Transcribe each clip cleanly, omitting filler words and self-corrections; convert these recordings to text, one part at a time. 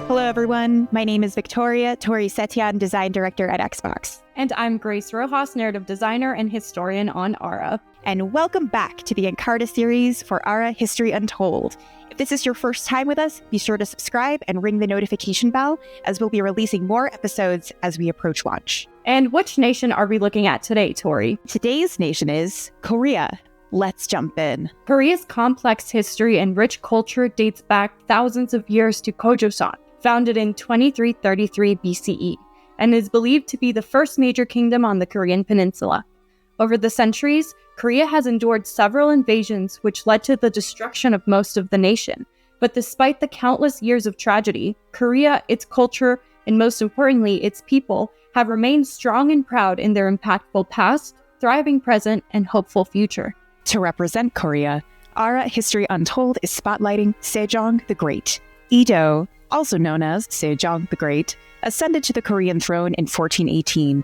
Hello, everyone. My name is Victoria, Tory Setian, Design Director at Xbox. And I'm Grace Rojas, Narrative Designer and Historian on Ara. And welcome back to the Encarta Series for Ara History Untold. If this is your first time with us, be sure to subscribe and ring the notification bell, as we'll be releasing more episodes as we approach launch. And which nation are we looking at today, Tory? Today's nation is Korea. Let's jump in. Korea's complex history and rich culture dates back thousands of years to Joseon, founded in 2333 BCE, and is believed to be the first major kingdom on the Korean peninsula. Over the centuries, Korea has endured several invasions which led to the destruction of most of the nation. But despite the countless years of tragedy, Korea, its culture, and most importantly, its people, have remained strong and proud in their impactful past, thriving present, and hopeful future. To represent Korea, Ara History Untold is spotlighting Sejong the Great. Ido, also known as Sejong the Great, ascended to the Korean throne in 1418.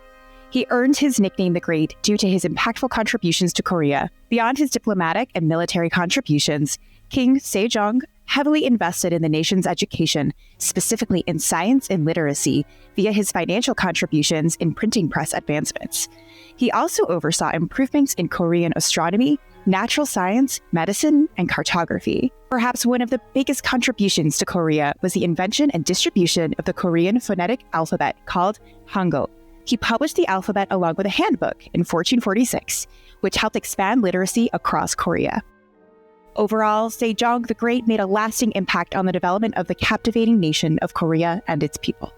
He earned his nickname the Great due to his impactful contributions to Korea. Beyond his diplomatic and military contributions, King Sejong heavily invested in the nation's education, specifically in science and literacy, via his financial contributions in printing press advancements. He also oversaw improvements in Korean astronomy, natural science, medicine, and cartography. Perhaps one of the biggest contributions to Korea was the invention and distribution of the Korean phonetic alphabet called Hangul. He published the alphabet along with a handbook in 1446, which helped expand literacy across Korea. Overall, Sejong the Great made a lasting impact on the development of the captivating nation of Korea and its people.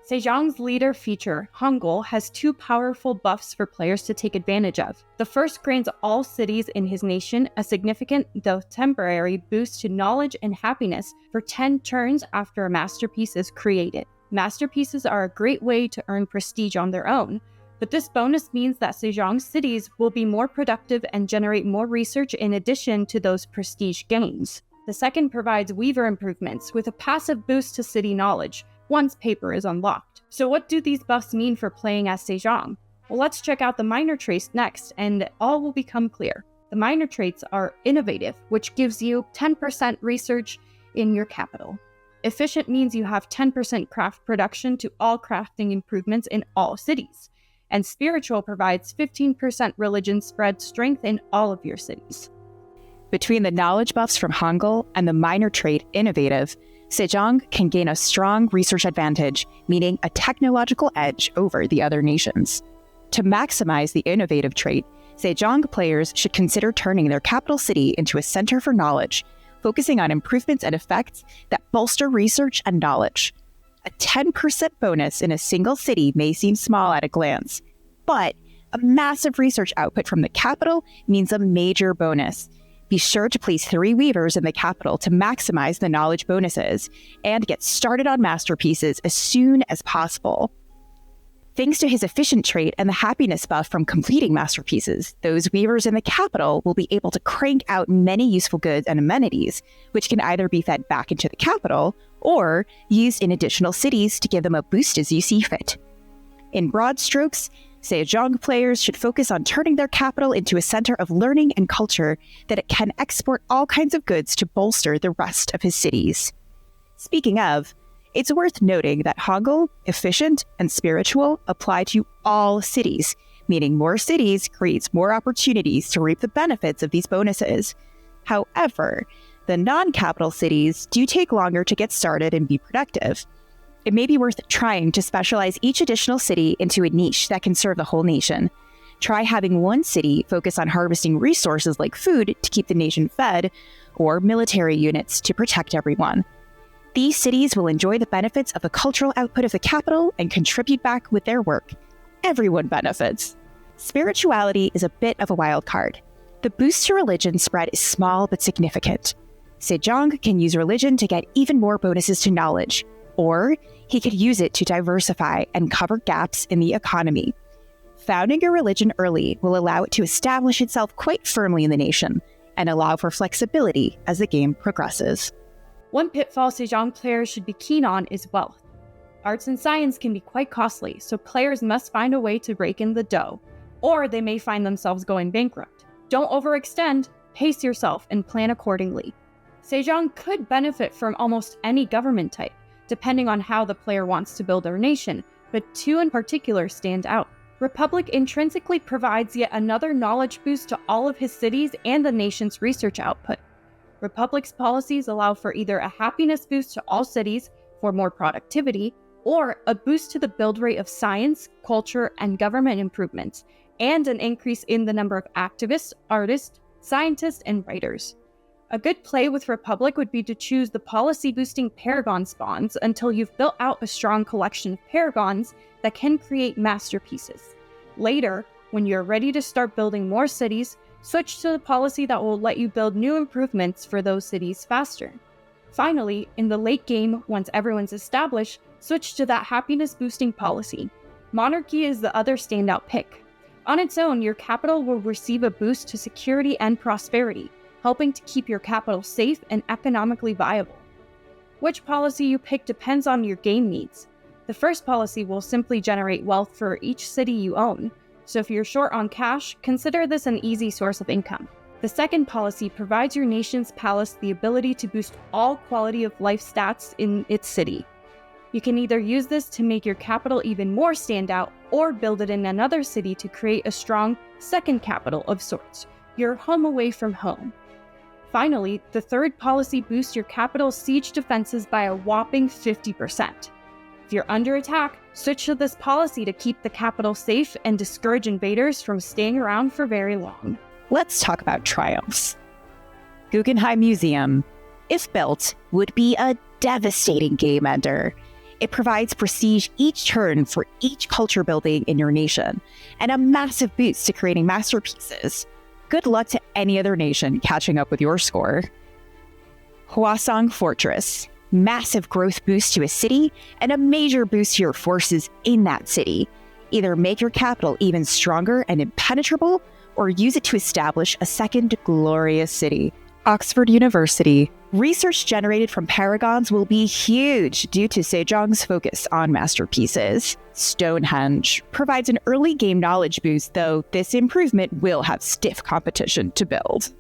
Sejong's leader feature, Hangul, has two powerful buffs for players to take advantage of. The first grants all cities in his nation a significant, though temporary, boost to knowledge and happiness for 10 turns after a masterpiece is created. Masterpieces are a great way to earn prestige on their own, but this bonus means that Sejong's cities will be more productive and generate more research in addition to those prestige gains. The second provides weaver improvements with a passive boost to city knowledge once paper is unlocked. So what do these buffs mean for playing as Sejong? Well, let's check out the minor traits next, and all will become clear. The minor traits are innovative, which gives you 10% research in your capital. Efficient means you have 10% craft production to all crafting improvements in all cities. And spiritual provides 15% religion spread strength in all of your cities. Between the knowledge buffs from Hangul and the minor trait innovative, Sejong can gain a strong research advantage, meaning a technological edge over the other nations. To maximize the innovative trait, Sejong players should consider turning their capital city into a center for knowledge, focusing on improvements and effects that bolster research and knowledge. A 10% bonus in a single city may seem small at a glance, but a massive research output from the capital means a major bonus. Be sure to place 3 weavers in the capital to maximize the knowledge bonuses and get started on masterpieces as soon as possible. Thanks to his efficient trait and the happiness buff from completing masterpieces, those weavers in the capital will be able to crank out many useful goods and amenities, which can either be fed back into the capital or used in additional cities to give them a boost as you see fit. In broad strokes, Sejong players should focus on turning their capital into a center of learning and culture that it can export all kinds of goods to bolster the rest of his cities. Speaking of, it's worth noting that Hangul, efficient, and spiritual apply to all cities, meaning more cities creates more opportunities to reap the benefits of these bonuses. However, the non-capital cities do take longer to get started and be productive. It may be worth trying to specialize each additional city into a niche that can serve the whole nation. Try having one city focus on harvesting resources like food to keep the nation fed, or military units to protect everyone. These cities will enjoy the benefits of the cultural output of the capital and contribute back with their work. Everyone benefits. Spirituality is a bit of a wild card. The boost to religion spread is small but significant. Sejong can use religion to get even more bonuses to knowledge, or he could use it to diversify and cover gaps in the economy. Founding a religion early will allow it to establish itself quite firmly in the nation and allow for flexibility as the game progresses. One pitfall Sejong players should be keen on is wealth. Arts and science can be quite costly, so players must find a way to rake in the dough, or they may find themselves going bankrupt. Don't overextend, pace yourself, and plan accordingly. Sejong could benefit from almost any government type, depending on how the player wants to build their nation, but two in particular stand out. Republic intrinsically provides yet another knowledge boost to all of his cities and the nation's research output. Republic's policies allow for either a happiness boost to all cities for more productivity, or a boost to the build rate of science, culture, and government improvements, and an increase in the number of activists, artists, scientists, and writers. A good play with Republic would be to choose the policy-boosting Paragon spawns until you've built out a strong collection of Paragons that can create masterpieces. Later, when you're ready to start building more cities, switch to the policy that will let you build new improvements for those cities faster. Finally, in the late game, once everyone's established, switch to that happiness-boosting policy. Monarchy is the other standout pick. On its own, your capital will receive a boost to security and prosperity, helping to keep your capital safe and economically viable. Which policy you pick depends on your game needs. The first policy will simply generate wealth for each city you own, so if you're short on cash, consider this an easy source of income. The second policy provides your nation's palace the ability to boost all quality of life stats in its city. You can either use this to make your capital even more stand out, or build it in another city to create a strong second capital of sorts, your home away from home. Finally, the third policy boosts your capital's siege defenses by a whopping 50%. If you're under attack, switch to this policy to keep the capital safe and discourage invaders from staying around for very long. Let's talk about triumphs. Guggenheim Museum, if built, would be a devastating game ender. It provides prestige each turn for each culture building in your nation, and a massive boost to creating masterpieces. Good luck to any other nation catching up with your score. Hwasong Fortress, massive growth boost to a city, and a major boost to your forces in that city. Either make your capital even stronger and impenetrable, or use it to establish a second glorious city. Oxford University. Research generated from Paragons will be huge due to Sejong's focus on masterpieces. Stonehenge provides an early game knowledge boost, though this improvement will have stiff competition to build.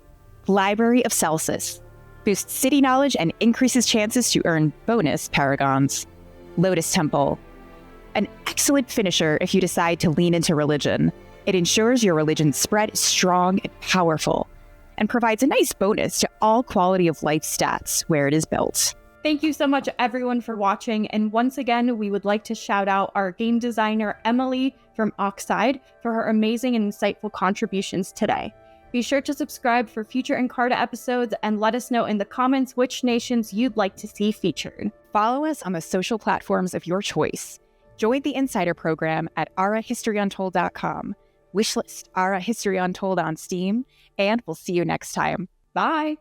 Library of Celsus boosts city knowledge and increases chances to earn bonus Paragons. Lotus Temple, an excellent finisher if you decide to lean into religion. It ensures your religion's spread is strong and powerful, and provides a nice bonus to all quality of life stats where it is built. Thank you so much everyone for watching, and once again we would like to shout out our game designer Emily from Oxide for her amazing and insightful contributions today. Be sure to subscribe for future Encarta episodes and let us know in the comments which nations you'd like to see featured. Follow us on the social platforms of your choice. Join the Insider program at arahistoryuntold.com. Wishlist Ara History Untold on Steam, and we'll see you next time. Bye!